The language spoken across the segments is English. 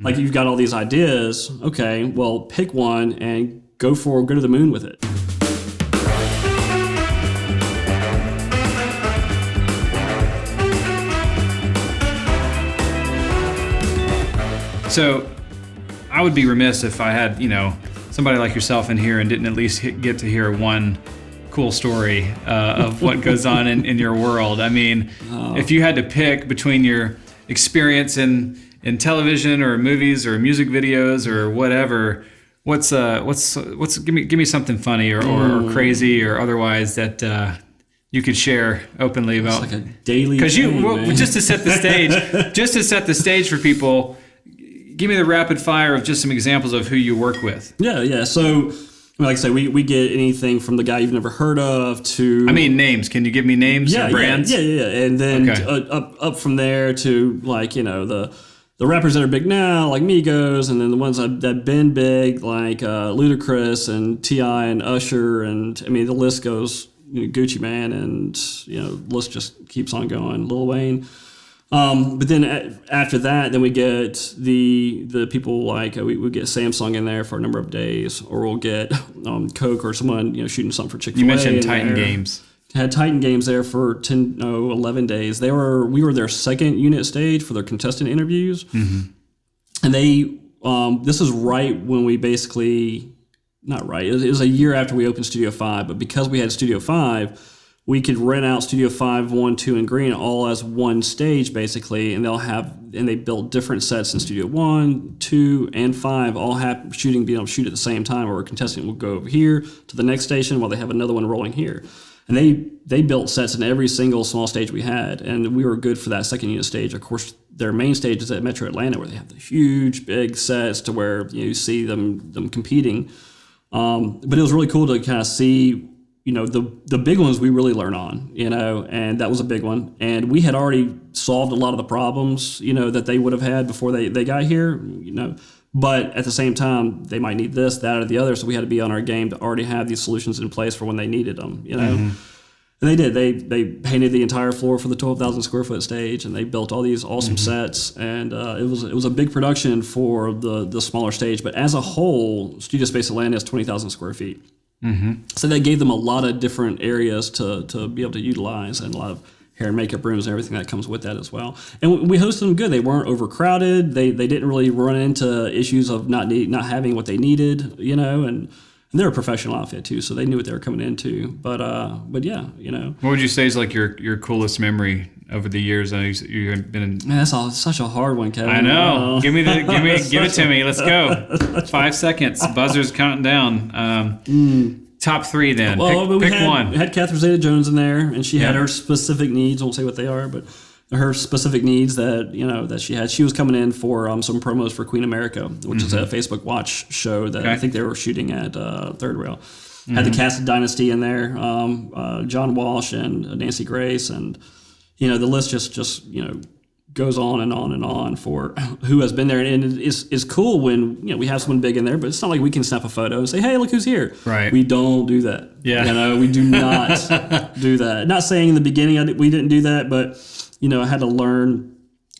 Like you've got all these ideas. Okay, well, pick one and go to the moon with it. So I would be remiss if I had, somebody like yourself in here and didn't at least get to hear one cool story of what goes on in your world. I mean, if you had to pick between your experience in television or movies or music videos or whatever, what's give me something funny or crazy or otherwise that you could share openly about. It's like a daily because thing, just to set the stage for people. Give me the rapid fire of just some examples of who you work with. Yeah. So, like I say, we get anything from the guy you've never heard of to... I mean, names. Can you give me names or brands? Yeah. And then up from there to, like, the rappers that are big now, like Migos, and then the ones that been big, like Ludacris and T.I. and Usher, and, I mean, the list goes, Gucci Mane, and, the list just keeps on going, Lil Wayne. But then after that, then we get the people like we get Samsung in there for a number of days, or we'll get Coke or someone shooting something for Chick-fil-A. You mentioned Titan Games. Had Titan Games there for 11 days. We were their second unit stage for their contestant interviews, and they this is right when we basically not right. It was a year after we opened Studio 5, but because we had Studio 5. We could rent out Studio 5, 1, 2, and Green all as one stage, basically, and they built different sets in Studio 1, 2, and 5, all being able to shoot at the same time, where a contestant will go over here to the next station while they have another one rolling here. And they built sets in every single small stage we had, and we were good for that second unit stage. Of course, their main stage is at Metro Atlanta, where they have the huge, big sets to where you see them competing. But it was really cool to kind of see... the big ones we really learn on, and that was a big one. And we had already solved a lot of the problems, that they would have had before they got here, But at the same time, they might need this, that, or the other. So we had to be on our game to already have these solutions in place for when they needed them, And they did. They painted the entire floor for the 12,000 square foot stage, and they built all these awesome sets. And it was a big production for the smaller stage. But as a whole, Studio Space Atlanta is 20,000 square feet. So that gave them a lot of different areas to be able to utilize, and a lot of hair and makeup rooms and everything that comes with that as well. And we hosted them good. They weren't overcrowded. They didn't really run into issues of not having what they needed, and they're a professional outfit too, so they knew what they were coming into. But yeah, What would you say is like your coolest memory over the years? I know you've been in... Man, that's such a hard one, Kevin. I know. Give it to me. Let's go. 5 seconds. Buzzer's counting down. Top three then. Well, pick one. We had Catherine Zeta-Jones in there, and she had her specific needs. I won't say what they are, but her specific needs that she had. She was coming in for some promos for Queen America, which is a Facebook Watch show that I think they were shooting at Third Rail. Had the cast of Dynasty in there, John Walsh and Nancy Grace, and the list just goes on and on and on for who has been there. And it's cool when we have someone big in there, but it's not like we can snap a photo and say, hey, look who's here. Right. We don't do that. Yeah. We do not do that. Not saying in the beginning we didn't do that, but I had to learn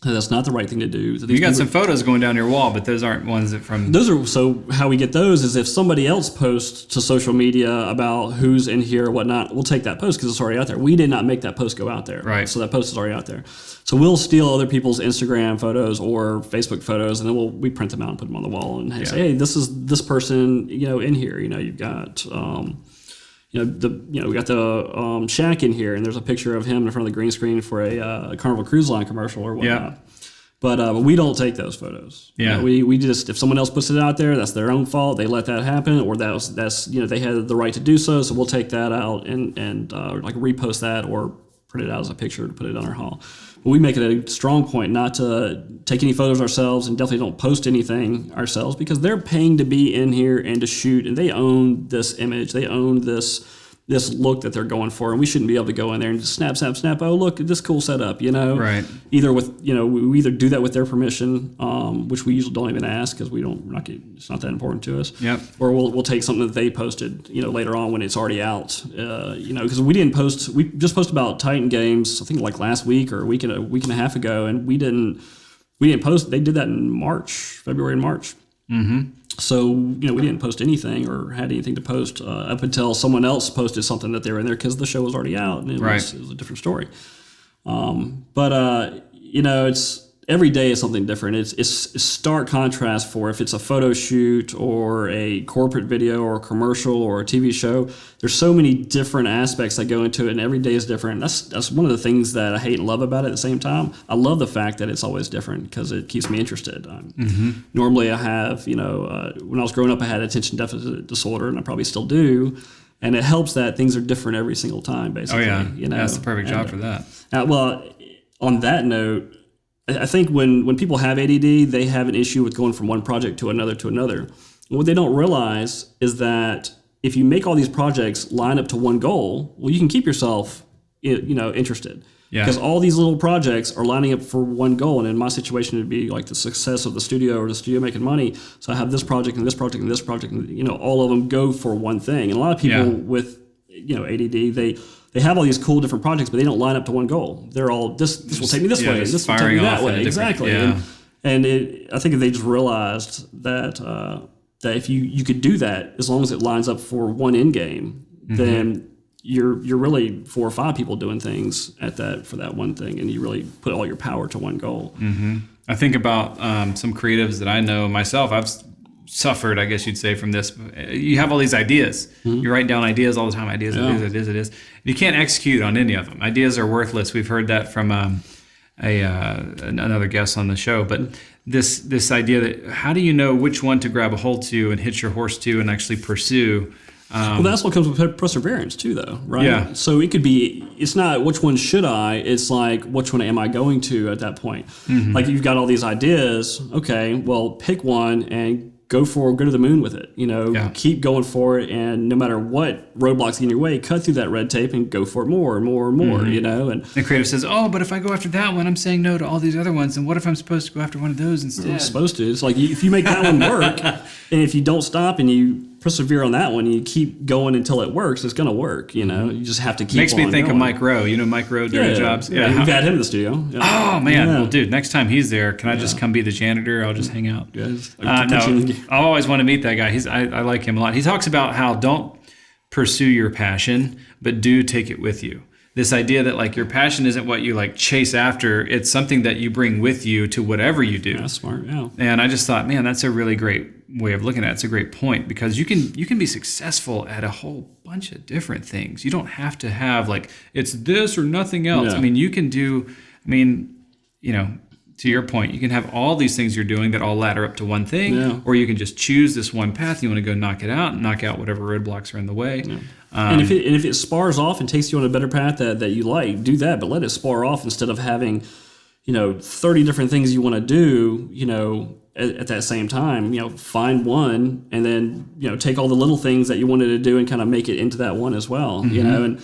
that that's not the right thing to do. You got some photos going down your wall, but those aren't ones that from... So how we get those is if somebody else posts to social media about who's in here or whatnot, we'll take that post because it's already out there. We did not make that post go out there. Right. So that post is already out there. So we'll steal other people's Instagram photos or Facebook photos, and then we print them out and put them on the wall and say, hey, this is this person, in here. You've got... we got the Shaq in here, and there's a picture of him in front of the green screen for a Carnival Cruise Line commercial or whatnot. Yeah. But we don't take those photos. Yeah. We just, if someone else puts it out there, that's their own fault. They let that happen, or that's they had the right to do so. So we'll take that out and like repost that or print it out as a picture to put it on our hall. But we make it a strong point not to take any photos ourselves, and definitely don't post anything ourselves, because they're paying to be in here and to shoot, and they own this image. They own this look that they're going for, and we shouldn't be able to go in there and just snap. Oh, look at this cool setup, Right. Either with, we either do that with their permission, which we usually don't even ask because it's not that important to us. Yep. Or we'll take something that they posted, later on when it's already out, because we just posted about Titan Games, I think like last week or a week and a half ago, and we didn't we didn't post. They did that in February and March. Mm-hmm. So, we didn't post anything or had anything to post up until someone else posted something that they were in there because the show was already out and it was a different story. It's every day is something different. It's stark contrast for if it's a photo shoot or a corporate video or a commercial or a TV show. There's so many different aspects that go into it, and every day is different. That's one of the things that I hate and love about it at the same time. I love the fact that it's always different because it keeps me interested. Normally I have, when I was growing up, I had attention deficit disorder, and I probably still do. And it helps that things are different every single time, basically. Oh, yeah. That's the perfect job for that. On that note, I think when people have ADD, they have an issue with going from one project to another to another. And what they don't realize is that if you make all these projects line up to one goal, well, you can keep yourself, interested. Because all these little projects are lining up for one goal. And in my situation, it'd be like the success of the studio or the studio making money. So I have this project and this project and this project, and all of them go for one thing. And a lot of people with ADD, they have all these cool different projects, but they don't line up to one goal. They're all this will take me this way, this will take me that way. Exactly. I think if they just realized that if you could do that as long as it lines up for one end game, then you're really 4 or 5 people doing things for that one thing, and you really put all your power to one goal. I think about some creatives that I know myself. I've suffered, I guess you'd say, from this. You have all these ideas. You write down ideas all the time. Ideas. You can't execute on any of them. Ideas are worthless. We've heard that from another guest on the show. But this idea that how do you know which one to grab a hold to and hitch your horse to and actually pursue? Well, that's what comes with perseverance too, though, right? Yeah. So it could be, it's not which one should I, it's like which one am I going to at that point? Like you've got all these ideas, okay, well, pick one and go to the moon with it, keep going for it, and no matter what roadblocks get in your way, cut through that red tape and go for it more and more and more, And the creative says, oh, but if I go after that one, I'm saying no to all these other ones, and what if I'm supposed to go after one of those instead? You're supposed to. It's like if you make that one work, and if you don't stop and you persevere on that one, and you keep going until it works, it's going to work, You just have to keep Makes me think going. of Mike Rowe. Mike Rowe, Dirty Jobs? Yeah, we've had him in the studio. Yeah. Oh, man. Well, dude, next time he's there, can I just come be the janitor? I'll just hang out. No, I always want to meet that guy. I like him a lot. He talks about how don't pursue your passion, but do take it with you. This idea that like your passion isn't what you like chase after. It's something that you bring with you to whatever you do. That's smart, yeah. And I just thought, man, that's a really great way of looking at it. It's a great point because you can be successful at a whole bunch of different things. You don't have to have like it's this or nothing else. Yeah. I mean, you can do. To your point, you can have all these things you're doing that all ladder up to one thing, or you can just choose this one path. You want to go knock it out and knock out whatever roadblocks are in the way. Yeah. And if it spars off and takes you on a better path that you like, do that, but let it spar off instead of having, 30 different things you want to do, at that same time. Find one and then, take all the little things that you wanted to do and kind of make it into that one as well, and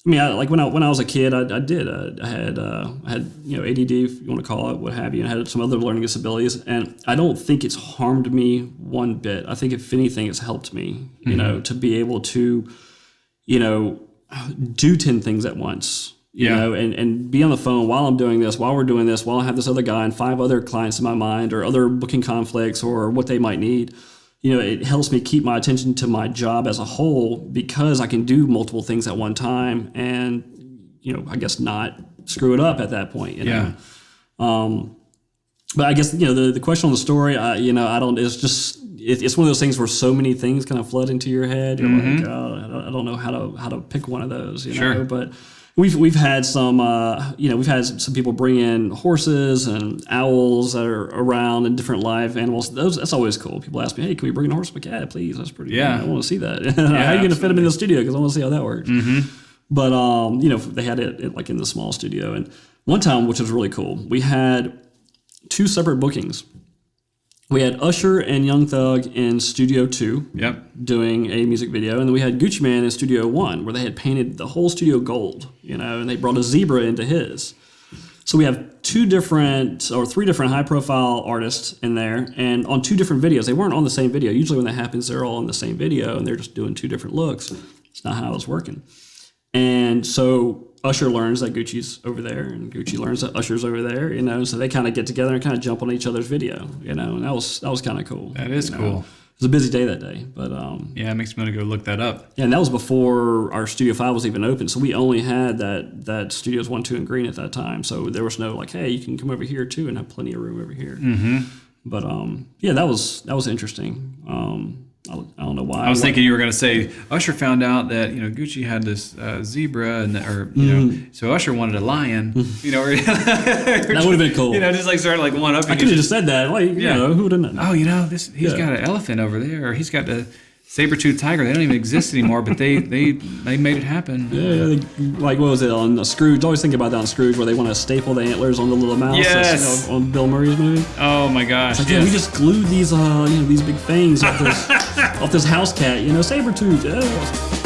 I mean, when I was a kid, I had ADD, if you want to call it, what have you, and I had some other learning disabilities, and I don't think it's harmed me one bit. I think if anything, it's helped me, to be able to, do 10 things at once, and be on the phone while I'm doing this, while we're doing this, while I have this other guy and 5 other clients in my mind or other booking conflicts or what they might need. It helps me keep my attention to my job as a whole because I can do multiple things at one time and, I guess not screw it up at that point, But I guess, the question on the story, it's one of those things where so many things kind of flood into your head. You're like, oh, I don't know how to pick one of those, Sure. But we've had some, we've had some people bring in horses and owls that are around and different live animals. That's always cool. People ask me, hey, can we bring in a horse? I'm like, yeah, please. That's pretty cool. I want to see that. How are you going to fit them in the studio? Because I want to see how that works. But, they had it like in the small studio. And one time, which was really cool, we had 2 separate bookings. We had Usher and Young Thug in Studio 2 doing a music video, and then we had Gucci Mane in Studio 1 where they had painted the whole studio gold, and they brought a zebra into his. So we have 3 different high-profile artists in there, and on 2 different videos. They weren't on the same video. Usually when that happens, they're all on the same video, and they're just doing 2 different looks. It's not how it was working. And so Usher learns that Gucci's over there, and Gucci learns that Usher's over there. You know, so they kind of get together and kind of jump on each other's video. You know, and that was kind of cool. That is cool. It was a busy day that day, but yeah, it makes me want to go look that up. Yeah, and that was before our Studio 5 was even open, so we only had that Studios 1, 2, and Green at that time. So there was no like, hey, you can come over here too, and have plenty of room over here. Mm-hmm. But yeah, that was interesting. I don't know why. I was thinking you were going to say Usher found out that Gucci had this zebra, and so Usher wanted a lion. That would have been cool. Just like started like one up. I could have just said that. Like, who would have known? Oh, he's got an elephant over there, or he's got a saber-toothed tiger. They don't even exist anymore, but they made it happen. Yeah, like what was it on Scrooge? I always think about that on Scrooge, where they want to staple the antlers on the little mouse. Yes. On Bill Murray's movie. Oh my gosh! It's like, yeah, we just glued these these big fangs off this house cat. Saber-tooth. Yeah.